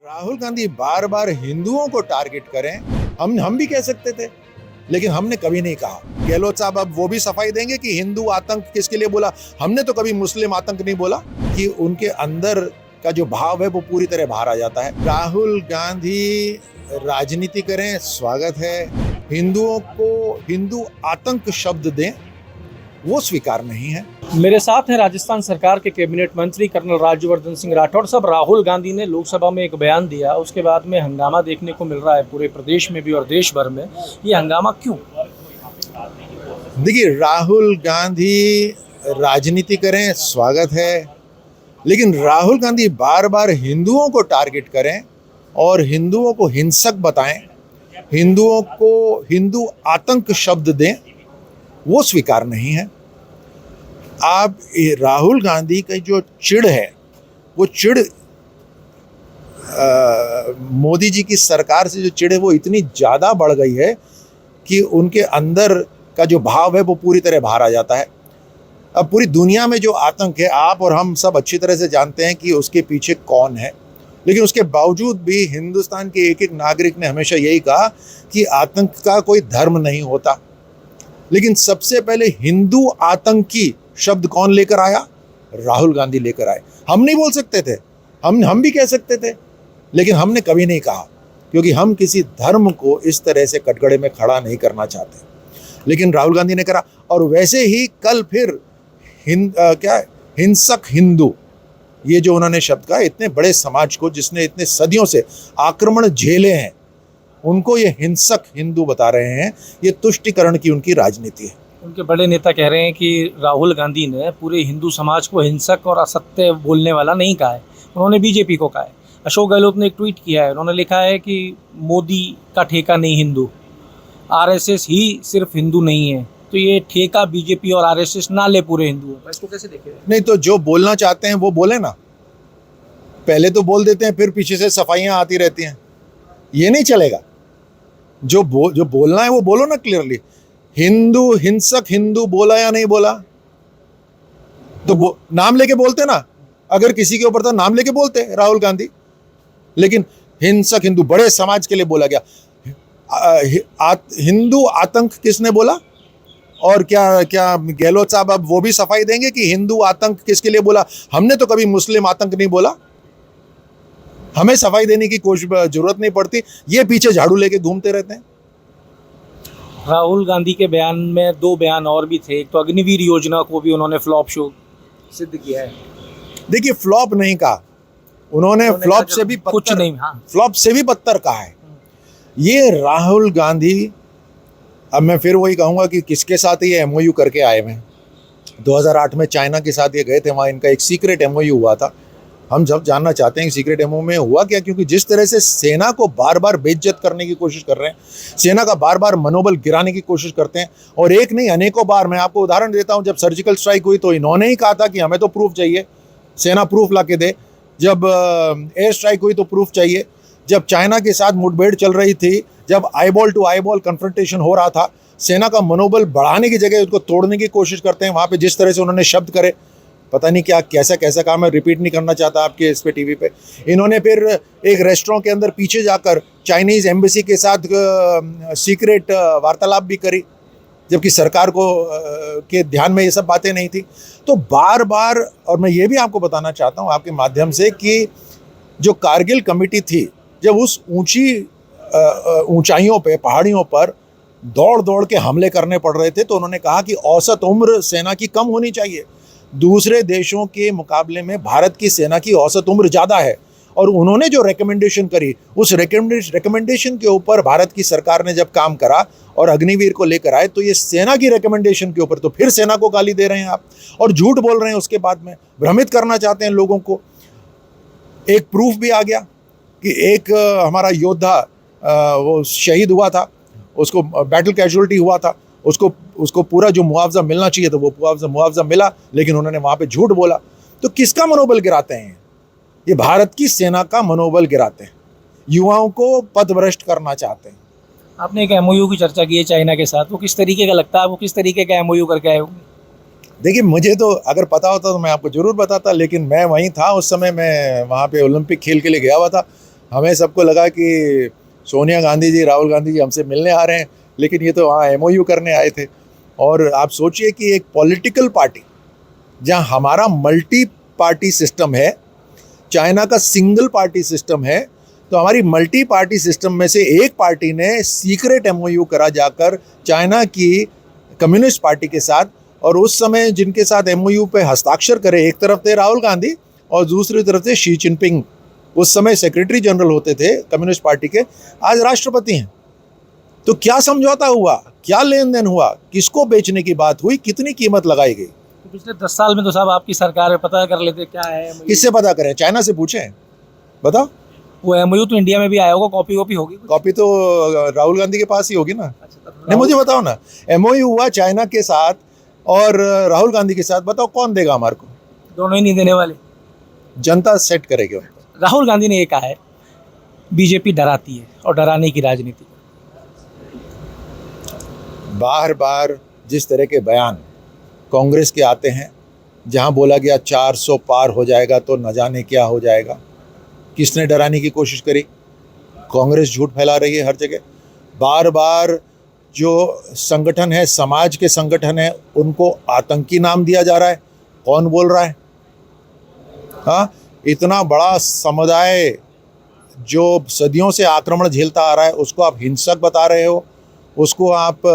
राहुल गांधी बार बार हिंदुओं को टारगेट करें, हम भी कह सकते थे, लेकिन हमने कभी नहीं कहा। गहलोत साहब अब वो भी सफाई देंगे कि हिंदू आतंक किसके लिए बोला। हमने तो कभी मुस्लिम आतंक नहीं बोला। कि उनके अंदर का जो भाव है वो पूरी तरह बाहर आ जाता है। राहुल गांधी राजनीति करें, स्वागत है। हिंदुओं को हिंदू आतंक शब्द दें, वो स्वीकार नहीं है। मेरे साथ हैं राजस्थान सरकार के कैबिनेट मंत्री कर्नल राज्यवर्धन सिंह राठौड़ साहब। राहुल गांधी ने लोकसभा में एक बयान दिया, उसके बाद में हंगामा देखने को मिल रहा है पूरे प्रदेश में भी और देश भर में। ये हंगामा क्यों? देखिए, राहुल गांधी राजनीति करें, स्वागत है, लेकिन राहुल गांधी बार बार हिंदुओं को टारगेट करें और हिंदुओं को हिंसक बताएं, हिंदुओं को हिंदू आतंक शब्द दें, वो स्वीकार नहीं है। आप राहुल गांधी की जो चिढ़ है, वो चिढ़ मोदी जी की सरकार से जो चिढ़ है वो इतनी ज़्यादा बढ़ गई है कि उनके अंदर का जो भाव है वो पूरी तरह बाहर आ जाता है। अब पूरी दुनिया में जो आतंक है, आप और हम सब अच्छी तरह से जानते हैं कि उसके पीछे कौन है, लेकिन उसके बावजूद भी हिंदुस्तान के एक एक नागरिक ने हमेशा यही कहा कि आतंक का कोई धर्म नहीं होता। लेकिन सबसे पहले हिंदू आतंकी शब्द कौन लेकर आया? राहुल गांधी लेकर आए। हम नहीं बोल सकते थे, हम भी कह सकते थे, लेकिन हमने कभी नहीं कहा, क्योंकि हम किसी धर्म को इस तरह से कटघरे में खड़ा नहीं करना चाहते। लेकिन राहुल गांधी ने करा। और वैसे ही कल फिर हिंसक हिंदू, ये जो उन्होंने शब्द कहा, इतने बड़े समाज को जिसने इतने सदियों से आक्रमण झेले हैं, उनको ये हिंसक हिंदू बता रहे हैं। ये तुष्टिकरण की उनकी राजनीति है। उनके बड़े नेता कह रहे हैं कि राहुल गांधी ने पूरे हिंदू समाज को हिंसक और असत्य बोलने वाला नहीं कहा है, उन्होंने बीजेपी को कहा है। अशोक गहलोत ने एक ट्वीट किया है, उन्होंने लिखा है कि मोदी का ठेका नहीं हिंदू, आरएसएस ही सिर्फ हिंदू नहीं है। तो ये ठेका बीजेपी और आरएसएस ना ले पूरे हिंदुओं का, इसको कैसे देखें? नहीं तो जो बोलना चाहते हैं वो बोले ना, पहले तो बोल देते हैं, फिर पीछे से सफाइयां आती रहती हैं। ये नहीं चलेगा। जो बोलना है वो बोलो ना क्लियरली। हिंदू हिंसक हिंदू बोला या नहीं बोला? तो नाम लेके बोलते ना, अगर किसी के ऊपर था नाम लेके बोलते राहुल गांधी। लेकिन हिंसक हिंदू बड़े समाज के लिए बोला गया। हिंदू आतंक किसने बोला? और क्या गहलोत साहब अब वो भी सफाई देंगे कि हिंदू आतंक किसके लिए बोला? हमने तो कभी मुस्लिम आतंक नहीं बोला। हमें सफाई देने की जरूरत नहीं पड़ती, ये पीछे झाड़ू लेके घूमते रहते हैं। राहुल गांधी के बयान में दो बयान और भी थे। एक तो अग्निवीर योजना को भी उन्होंने फ्लॉप शो सिद्ध किया है। देखिए, फ्लॉप नहीं कहा उन्होंने, फ्लॉप से भी कुछ नहीं, हाँ, फ्लॉप से भी बदतर कहा है। ये राहुल गांधी, अब मैं फिर वही कहूंगा कि किसके साथ ये एमओयू करके आए हैं। 2008 में चाइना के साथ ये गए थे, वहाँ इनका एक सीक्रेट एमओयू हुआ था। हम सब जानना चाहते हैं कि सीक्रेट एमओ में हुआ क्या, क्योंकि जिस तरह से सेना को बार बार बेइज्जत करने की कोशिश कर रहे हैं, सेना का बार बार मनोबल गिराने की कोशिश करते हैं, और एक नहीं अनेकों बार। मैं आपको उदाहरण देता हूं, जब सर्जिकल स्ट्राइक हुई तो इन्होंने ही कहा था कि हमें तो प्रूफ चाहिए, सेना प्रूफ ला के दे। जब एयर स्ट्राइक हुई तो प्रूफ चाहिए। जब चाइना के साथ मुठभेड़ चल रही थी, जब आईबॉल टू आईबॉल कन्फ्रंटेशन हो रहा था, सेना का मनोबल बढ़ाने की जगह उसको तोड़ने की कोशिश करते हैं। वहाँ पे जिस तरह से उन्होंने शब्द करे, पता नहीं क्या कैसा काम, मैं रिपीट नहीं करना चाहता आपके इस पे टीवी पे। इन्होंने फिर एक रेस्टोरेंट के अंदर पीछे जाकर चाइनीज एम्बेसी के साथ सीक्रेट वार्तालाप भी करी, जबकि सरकार को के ध्यान में ये सब बातें नहीं थी। तो बार बार, और मैं ये भी आपको बताना चाहता हूँ आपके माध्यम से कि जो कारगिल कमेटी थी, जब उस ऊंचाइयों पे, पहाड़ियों पर दौड़ दौड़ के हमले करने पड़ रहे थे, तो उन्होंने कहा कि औसत उम्र सेना की कम होनी चाहिए। दूसरे देशों के मुकाबले में भारत की सेना की औसत उम्र ज़्यादा है, और उन्होंने जो रिकमेंडेशन करी, उस रिकमेंडेशन के ऊपर भारत की सरकार ने जब काम करा और अग्निवीर को लेकर आए, तो ये सेना की रिकमेंडेशन के ऊपर, तो फिर सेना को गाली दे रहे हैं आप और झूठ बोल रहे हैं। उसके बाद में भ्रमित करना चाहते हैं लोगों को। एक प्रूफ भी आ गया कि एक हमारा योद्धा वो शहीद हुआ था, उसको बैटल कैजुअलिटी हुआ था, उसको पूरा जो मुआवजा मिलना चाहिए था वो मुआवजा मिला, लेकिन उन्होंने वहाँ पे झूठ बोला। तो किसका मनोबल गिराते हैं? ये भारत की सेना का मनोबल गिराते हैं, युवाओं को पथभ्रष्ट करना चाहते हैं। आपने एक एमओयू की चर्चा की है चाइना के साथ, वो किस तरीके का लगता है? वो किस तरीके का एमओयू करके आए होंगे? देखिए, मुझे तो अगर पता होता तो मैं आपको जरूर बताता, लेकिन मैं वहीं था उस समय, मैं वहाँ पे ओलंपिक खेल के लिए गया हुआ था। हमें सबको लगा कि सोनिया गांधी जी, राहुल गांधी जी हमसे मिलने आ रहे हैं, लेकिन ये तो वहाँ MOU करने आए थे। और आप सोचिए कि एक पॉलिटिकल पार्टी जहाँ हमारा मल्टी पार्टी सिस्टम है, चाइना का सिंगल पार्टी सिस्टम है, तो हमारी मल्टी पार्टी सिस्टम में से एक पार्टी ने सीक्रेट MOU करा जाकर चाइना की कम्युनिस्ट पार्टी के साथ। और उस समय जिनके साथ MOU पे हस्ताक्षर करे, एक तरफ थे राहुल गांधी और दूसरी तरफ थे शी जिनपिंग, उस समय सेक्रेटरी जनरल होते थे कम्युनिस्ट पार्टी के, आज राष्ट्रपति हैं। तो क्या समझौता हुआ, क्या लेन देन हुआ, किसको बेचने की बात हुई, कितनी कीमत लगाई गई? तो पिछले 10 साल में तो साहब आपकी सरकार है, पता कर लेते क्या है MOU? किससे पता करें? चाइना से पूछें, बताओ। वो MOU तो इंडिया में भी आया होगा, कॉपी वॉपी होगी कुछ? कॉपी तो राहुल गांधी के पास ही होगी ना। अच्छा, तब नहीं, मुझे बताओ ना, MOU हुआ चाइना के साथ और राहुल गांधी के साथ, बताओ कौन देगा हमारे को? दोनों ही नहीं देने वाले, जनता सेट करेगी उनको। राहुल गांधी ने ये कहा है बीजेपी डराती है और डराने की राजनीति। बार बार जिस तरह के बयान कांग्रेस के आते हैं, जहां बोला गया 400 पार हो जाएगा तो न जाने क्या हो जाएगा, किसने डराने की कोशिश करी? कांग्रेस झूठ फैला रही है हर जगह। बार बार जो संगठन है, समाज के संगठन है, उनको आतंकी नाम दिया जा रहा है। कौन बोल रहा है? हाँ, इतना बड़ा समुदाय जो सदियों से आक्रमण झेलता आ रहा है, उसको आप हिंसक बता रहे हो, उसको आप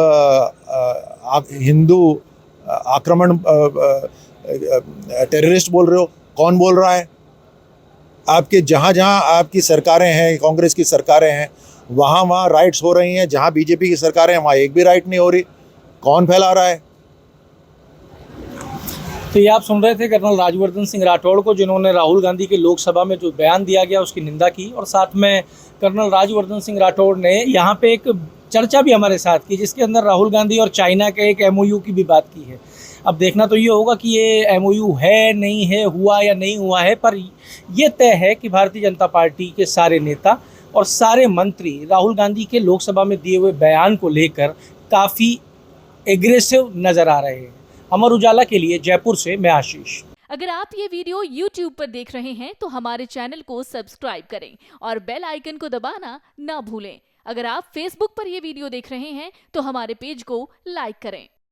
हिंदू आक्रमण टेररिस्ट बोल रहे हो। कौन बोल रहा है? आपके जहाँ जहाँ आपकी सरकारें हैं, कांग्रेस की सरकारें हैं, वहाँ वहाँ राइट्स हो रही हैं। जहाँ बीजेपी की सरकारें हैं, वहाँ एक भी राइट नहीं हो रही। कौन फैला रहा है? तो ये आप सुन रहे थे कर्नल राज्यवर्धन सिंह राठौड़ को, जिन्होंने राहुल गांधी के लोकसभा में जो बयान दिया गया उसकी निंदा की। और साथ में कर्नल राज्यवर्धन सिंह राठौड़ ने यहाँ पे एक चर्चा भी हमारे साथ की, जिसके अंदर राहुल गांधी और चाइना के एक MOU की भी बात की है। अब देखना तो ये होगा कि ये MOU है, नहीं है, हुआ या नहीं हुआ है, पर ये तय है कि भारतीय जनता पार्टी के सारे नेता और सारे मंत्री राहुल गांधी के लोकसभा में दिए हुए बयान को लेकर काफ़ी एग्रेसिव नज़र आ रहे हैं। अमर उजाला के लिए जयपुर से मैं आशीष। अगर आप ये वीडियो YouTube पर देख रहे हैं तो हमारे चैनल को सब्सक्राइब करें और बेल आइकन को दबाना ना भूलें। अगर आप Facebook पर ये वीडियो देख रहे हैं तो हमारे पेज को लाइक करें।